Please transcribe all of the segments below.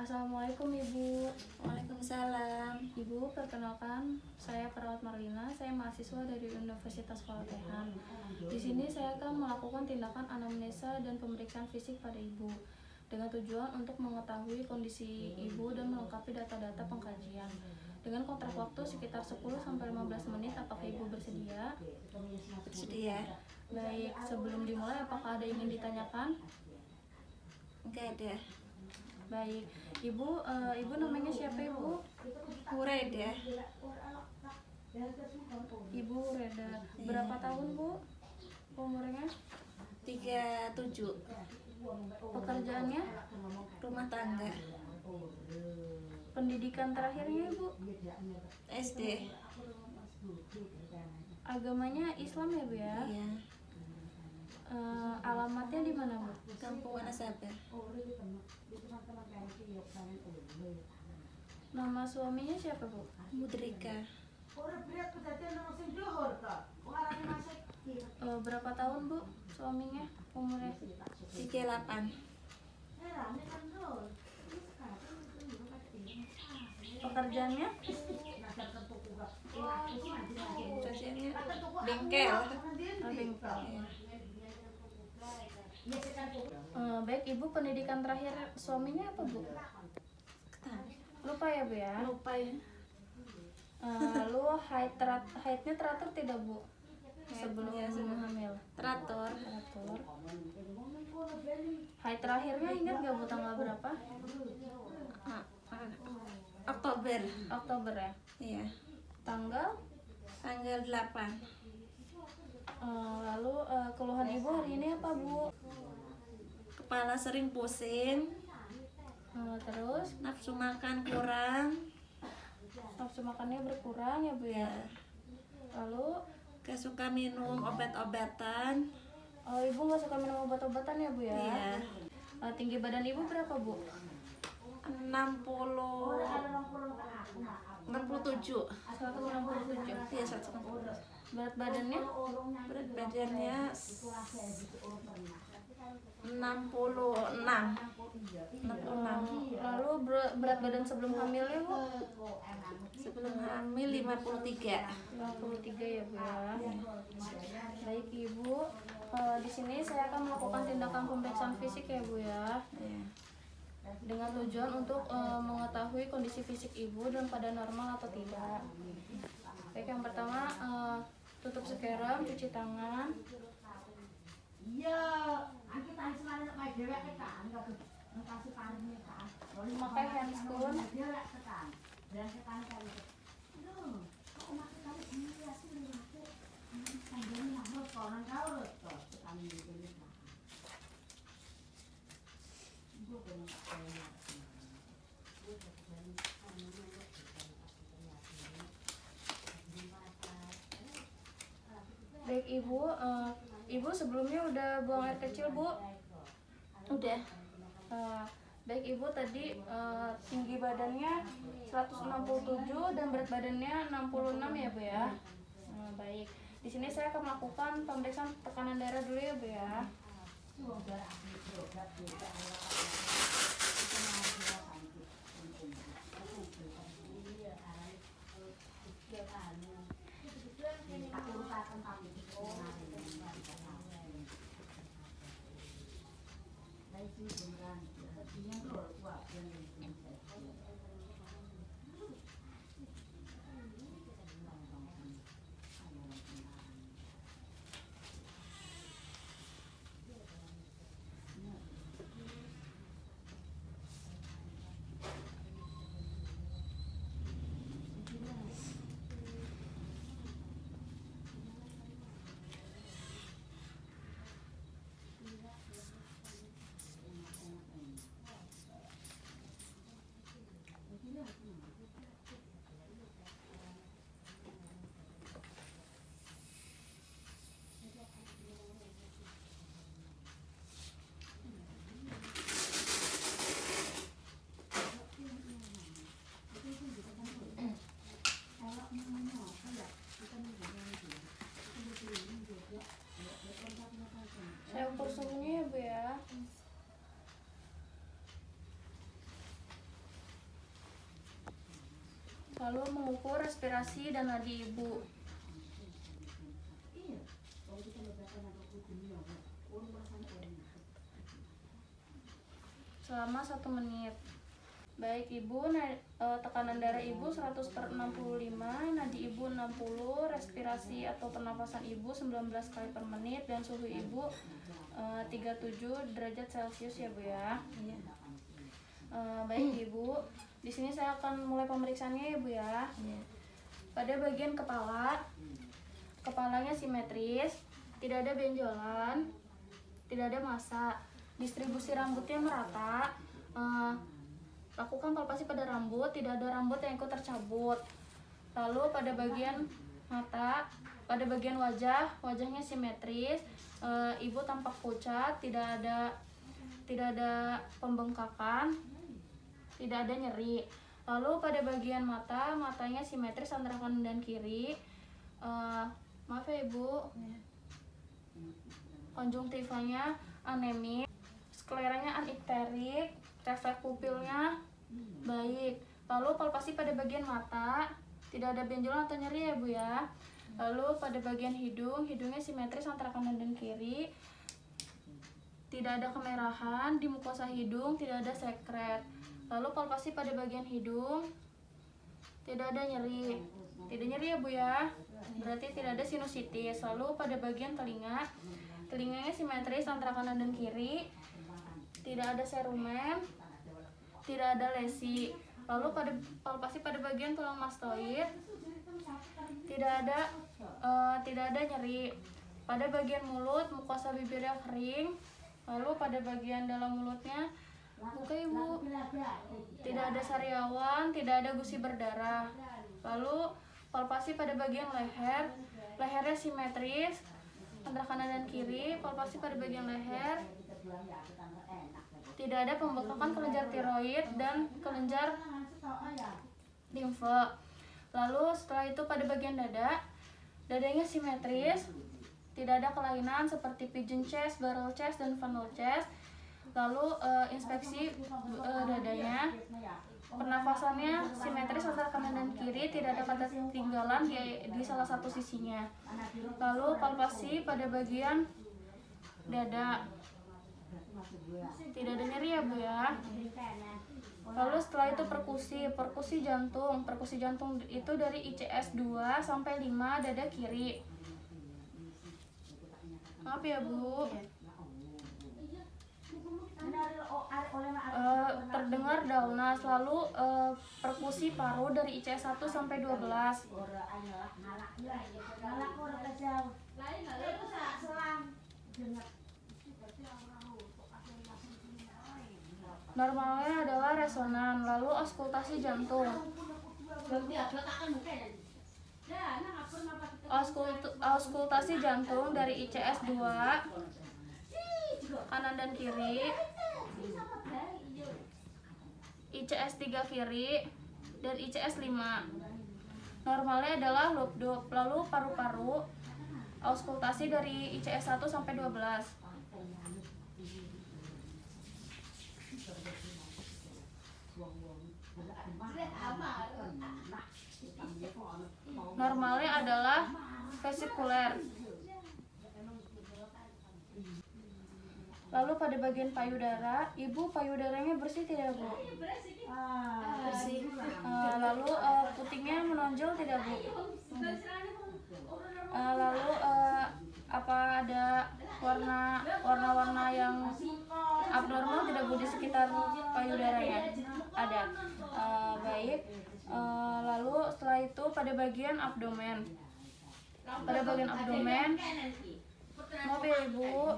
Assalamualaikum Ibu. Waalaikumsalam. Ibu, perkenalkan saya Perawat Marlina. Saya mahasiswa dari Universitas Valetehan. Di sini saya akan melakukan tindakan anamnesa dan pemeriksaan fisik pada Ibu dengan tujuan untuk mengetahui kondisi Ibu dan melengkapi data-data pengkajian. Dengan kontrak waktu sekitar 10-15 menit, apakah Ibu bersedia? Bersedia? Baik, sebelum dimulai apakah ada yang ingin ditanyakan? Enggak ada. Baik, Ibu namanya siapa Ibu? Hureda. Ibu Reda. Berapa tahun Bu umurnya? 37. Pekerjaannya? Rumah tangga. Pendidikan terakhirnya Ibu? SD. Agamanya Islam ya Bu ya? Iya. Alamatnya di mana Bu? Kampung Wanasaba. Nama suaminya siapa Bu? Mudrika. Berapa tahun Bu suaminya umurnya? 38. Pekerjaannya? Kerjanya bengkel. Bengkel. Iya. Baik, Ibu pendidikan terakhir suaminya apa Bu? Lupa ya Bu ya? Lupa ya. Lalu haidnya teratur tidak Bu? Sebelum hamil? Teratur. Teratur. Haid terakhirnya ingat gak Bu tanggal berapa? Oktober. Oktober ya? Iya. Tanggal 8. Lalu keluhan Ibu hari ini apa Bu? Kepala sering pusing, Terus nafsu makan kurang, nafsu makannya berkurang ya Bu ya? ya. Lalu Gak suka minum obat-obatan. Ibu gak suka minum obat-obatan ya Bu ya? Iya. Tinggi badan Ibu berapa Bu? 67. 167. Iya, 167. Berat badannya? Berat badannya 66. Lalu berat badan sebelum hamilnya Bu? Sebelum hamil 53. 53 ya Bu ya. Baik Ibu, di sini saya akan melakukan tindakan pemeriksaan fisik ya Bu ya. Iya. Dengan tujuan untuk mengetahui kondisi fisik Ibu dan pada normal atau tidak. Baik, yang pertama tutup sekarang, cuci tangan. Memakai handscoon. Baik Ibu sebelumnya udah buang air kecil Bu? Udah. Baik Ibu tadi tinggi badannya 167 dan berat badannya 66 ya Bu ya. Baik. Di sini saya akan melakukan pemeriksaan tekanan darah dulu ya Bu ya. Saya ukur suhunya ya Bu ya. Lalu mengukur respirasi dan nadi ibu. Selama 1 menit. Baik ibu, tekanan darah ibu 100/65, nadi ibu 60, respirasi atau pernafasan ibu 19 kali per menit, dan suhu ibu 37 derajat Celcius ya Bu ya. Baik ibu, di sini saya akan mulai pemeriksaannya ya Bu ya. Pada bagian kepala, kepalanya simetris, tidak ada benjolan, tidak ada massa, distribusi rambutnya merata. Lakukan palpasi pada rambut, tidak ada rambut yang ikut tercabut. Lalu pada bagian mata, pada bagian wajah, wajahnya simetris, ibu tampak pucat, tidak ada pembengkakan, tidak ada nyeri. Lalu pada bagian mata, matanya simetris antara kanan dan kiri. Maaf ya ibu, konjungtivanya anemik, skleranya anikterik, refleks pupilnya baik. Lalu palpasi pada bagian mata, tidak ada benjolan atau nyeri ya Bu ya. Lalu pada bagian hidung, hidungnya simetris antara kanan dan kiri, tidak ada kemerahan di mukosa hidung, tidak ada sekret. Lalu palpasi pada bagian hidung, tidak ada nyeri, tidak nyeri ya Bu ya, berarti tidak ada sinusitis. Lalu pada bagian telinga, telinganya simetris antara kanan dan kiri, tidak ada serumen, tidak ada lesi. Lalu pada palpasi pada bagian tulang mastoid, tidak ada nyeri. Pada bagian mulut, mukosa bibirnya kering. Lalu pada bagian dalam mulutnya, buka ibu, tidak ada sariawan, tidak ada gusi berdarah. Lalu palpasi pada bagian leher, lehernya simetris antara kanan dan kiri. Palpasi pada bagian leher, tidak ada pembekakan kelenjar tiroid dan kelenjar limfe. Lalu setelah itu pada bagian dada, dadanya simetris, tidak ada kelainan seperti pigeon chest, barrel chest, dan funnel chest. Lalu inspeksi dadanya, pernafasannya simetris antara kanan dan kiri, tidak ada kata ketinggalan di salah satu sisinya. Lalu palpasi pada bagian dada, tidak ada nyeri ya Bu ya. Lalu setelah itu perkusi jantung. Perkusi jantung itu dari ICS 2 sampai 5 dada kiri. Maaf ya Bu. Terdengar daunas. Lalu perkusi paru dari ICS 1 sampai 12. Normalnya adalah resonan. Lalu auskultasi jantung. Auskultasi jantung dari ICS 2 kanan dan kiri, ICS 3 kiri, dan ICS 5. Normalnya adalah loop. Lalu paru-paru, auskultasi dari ICS 1 sampai 12. Normalnya adalah vesikuler. Lalu pada bagian payudara, ibu payudaranya bersih tidak Bu? Bersih. Lalu putingnya menonjol tidak Bu? Lalu apa ada warna-warna yang abnormal tidak Bu di sekitar payudaranya? Ada. Baik. Lalu setelah itu pada bagian abdomen. Pada bagian abdomen, maaf ya Ibu.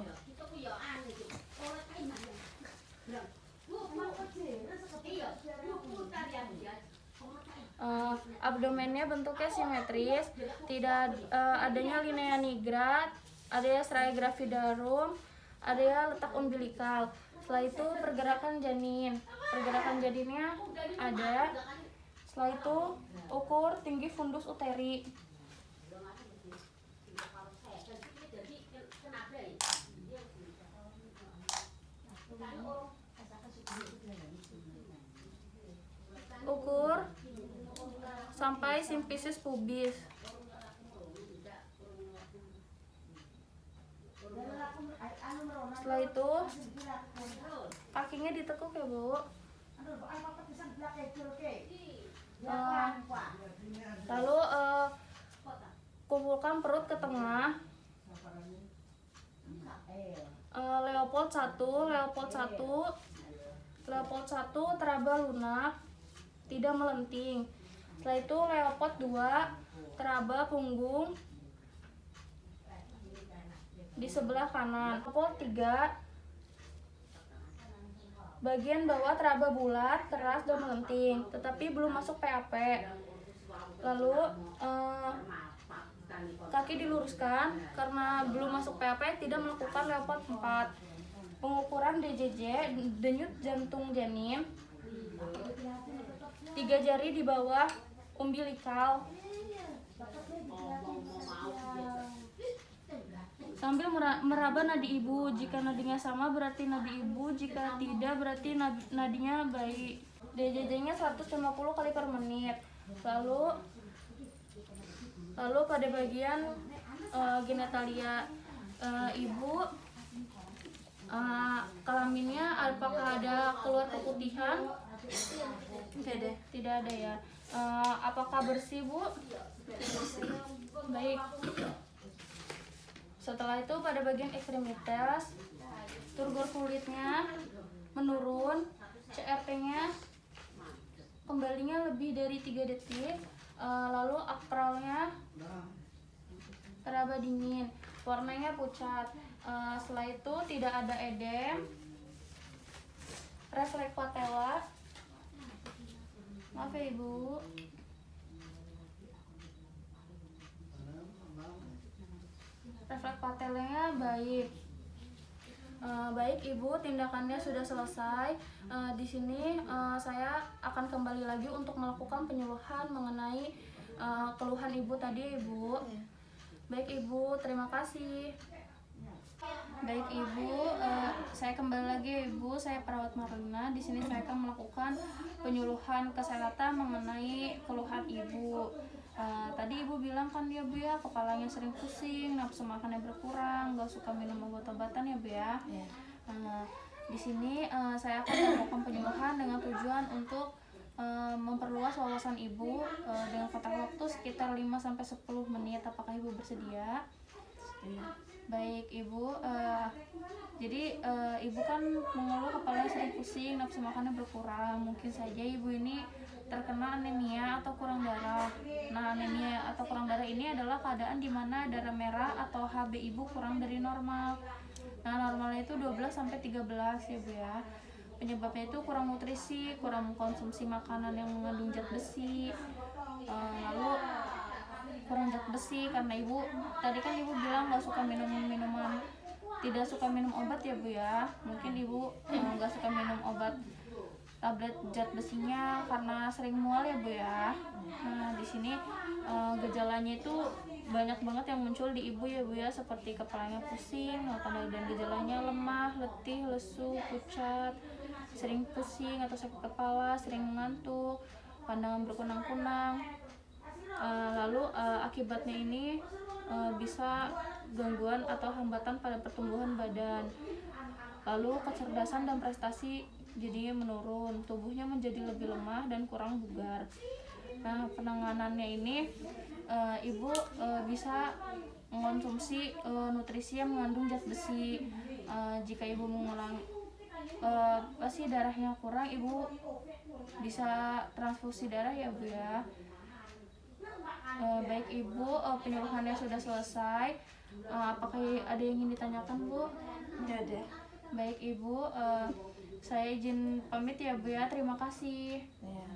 Abdomennya bentuknya simetris, tidak adanya linea nigra, adanya stria gravidarum, adanya letak umbilikal. Setelah itu pergerakan janin. Pergerakan janinnya ada. Setelah itu ukur tinggi fundus uteri. Ukur 1 sampai simfisis pubis. Setelah itu kakinya ditekuk ya Bu. Lalu kumpulkan perut ke tengah. Leopold 1 teraba lunak, tidak melenting. Setelah itu Leopold 2 teraba punggung di sebelah kanan. Leopold 3 bagian bawah teraba bulat, keras dan melenting, tetapi belum masuk PAP. Lalu kaki diluruskan karena belum masuk PAP, tidak melakukan Leopold 4. Pengukuran DJJ, denyut jantung janin, 3 jari di bawah umbilikal. Sambil meraba nadi ibu. Jika nadinya sama berarti nadi ibu, jika tidak berarti nadinya bayi. DJJ-nya 150 kali per menit. Lalu pada bagian genitalia ibu, kelaminnya apakah ada keluar keputihan? Tidak ada ya. Apakah bersih Bu? Baik. Setelah itu pada bagian ekstremitas, turgor kulitnya menurun, CRT-nya kembalinya lebih dari 3 detik, lalu akralnya teraba dingin, warnanya pucat. Setelah itu tidak ada edem, refleks patella. Maaf ya Ibu. Refleks patellanya baik. Baik Ibu, tindakannya sudah selesai. Di sini saya akan kembali lagi untuk melakukan penyuluhan mengenai keluhan Ibu tadi Ibu. Baik Ibu, terima kasih. Baik Ibu, saya kembali lagi Ibu. Saya perawat Marlina. Di sini saya akan melakukan penyuluhan kesehatan mengenai keluhan Ibu. Tadi Ibu bilang kan ya Bu ya, kepalanya sering pusing, nafsu makannya berkurang, gak suka minum obat-obatan ya Bu ya. Di sini saya akan melakukan penyuluhan dengan tujuan untuk memperluas wawasan Ibu dengan kotak waktu sekitar 5-10 menit. Apakah Ibu bersedia? Baik Ibu, jadi Ibu kan mengeluh kepalanya sering pusing, nafsu makannya berkurang. Mungkin saja Ibu ini terkena anemia atau kurang darah. Nah, anemia atau kurang darah ini adalah keadaan di mana darah merah atau HB Ibu kurang dari normal. Nah, normalnya itu 12-13 ya Bu ya. Penyebabnya itu kurang nutrisi, kurang konsumsi makanan yang mengandung zat besi, lalu kurang zat besi karena Ibu tadi kan Ibu bilang gak suka minuman, tidak suka minum obat ya Bu ya. Mungkin Ibu gak suka minum obat tablet zat besinya karena sering mual ya Bu ya. Nah, di sini gejalanya itu banyak banget yang muncul di Ibu ya Bu ya, seperti kepalanya pusing, dan gejalanya lemah, letih, lesu, pucat, sering pusing atau sakit kepala, sering mengantuk, pandangan berkunang-kunang. Lalu akibatnya ini bisa gangguan atau hambatan pada pertumbuhan badan. Lalu kecerdasan dan prestasi jadinya menurun, tubuhnya menjadi lebih lemah dan kurang bugar. Nah, penanganannya ini Ibu bisa mengonsumsi nutrisi yang mengandung zat besi. Jika Ibu mengulang pasti darahnya kurang, Ibu bisa transfusi darah ya Bu ya. Baik Ibu, penyuluhannya sudah selesai. Apakah ada yang ingin ditanyakan Bu? Tidak ada. Baik Ibu, saya izin pamit ya Bu ya. Terima kasih. Ya.